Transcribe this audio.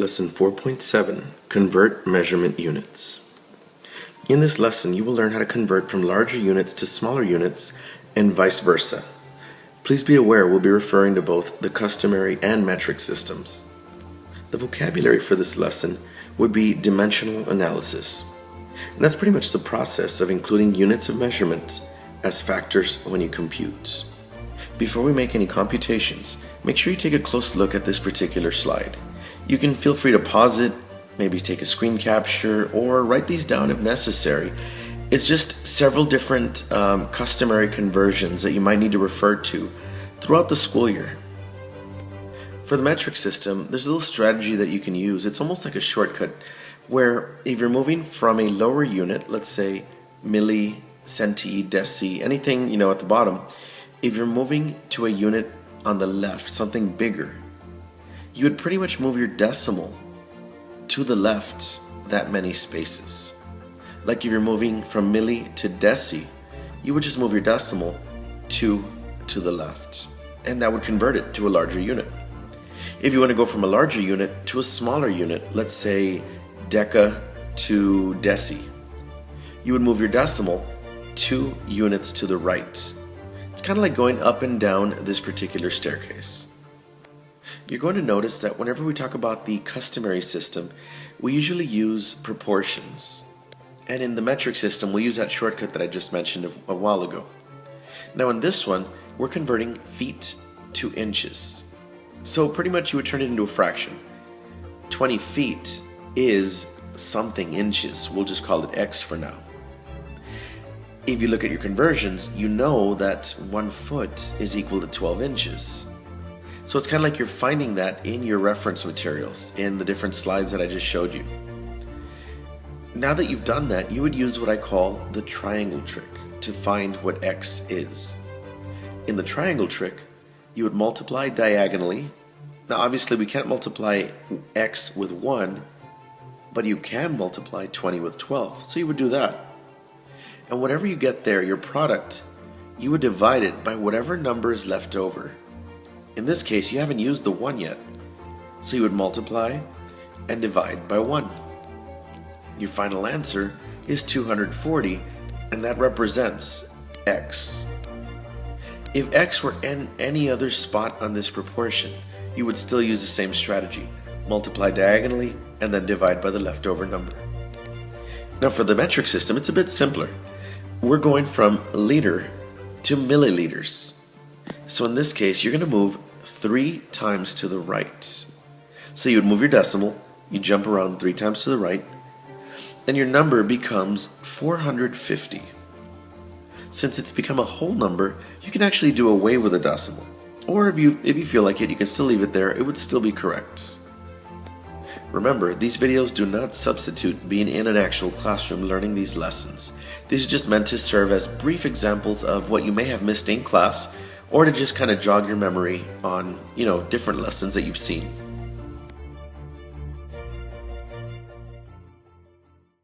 Lesson 4.7, Convert Measurement Units. In this lesson, you will learn how to convert from larger units to smaller units and vice versa. Please be aware we'll be referring to both the customary and metric systems. The vocabulary for this lesson would be dimensional analysis. And that's pretty much the process of including units of measurement as factors when you compute. Before we make any computations, make sure you take a close look at this particular slide. You can feel free to pause it, maybe take a screen capture, or write these down if necessary. It's just several different customary conversions that you might need to refer to throughout the school year. For the metric system, there's a little strategy that you can use. It's almost like a shortcut where if you're moving from a lower unit, let's say milli, centi, deci, anything at the bottom, if you're moving to a unit on the left, something bigger, you would pretty much move your decimal to the left that many spaces. Like if you're moving from milli to deci, you would just move your decimal to the left, and that would convert it to a larger unit. If you want to go from a larger unit to a smaller unit, let's say deca to deci, you would move your decimal 2 units to the right. It's kind of like going up and down this particular staircase. You're going to notice that whenever we talk about the customary system, we usually use proportions. And in the metric system, we use that shortcut that I just mentioned a while ago. Now in this one, we're converting feet to inches. So pretty much you would turn it into a fraction. 20 feet is something inches. We'll just call it X for now. If you look at your conversions, you know that 1 foot is equal to 12 inches. So it's kind of like you're finding that in your reference materials, in the different slides that I just showed you. Now that you've done that, you would use what I call the triangle trick to find what X is. In the triangle trick, you would multiply diagonally. Now obviously we can't multiply X with 1, but you can multiply 20 with 12. So you would do that. And whatever you get there, your product, you would divide it by whatever number is left over. In this case, you haven't used the 1 yet. So you would multiply and divide by 1. Your final answer is 240, and that represents X. If X were in any other spot on this proportion, you would still use the same strategy. Multiply diagonally and then divide by the leftover number. Now for the metric system, it's a bit simpler. We're going from liter to milliliters. So in this case, you're going to move 3 times to the right. So you would move your decimal, you jump around 3 times to the right, and your number becomes 450. Since it's become a whole number, you can actually do away with a decimal. Or if you feel like it, you can still leave it there, it would still be correct. Remember, these videos do not substitute being in an actual classroom learning these lessons. These are just meant to serve as brief examples of what you may have missed in class, or to just kind of jog your memory on, different lessons that you've seen.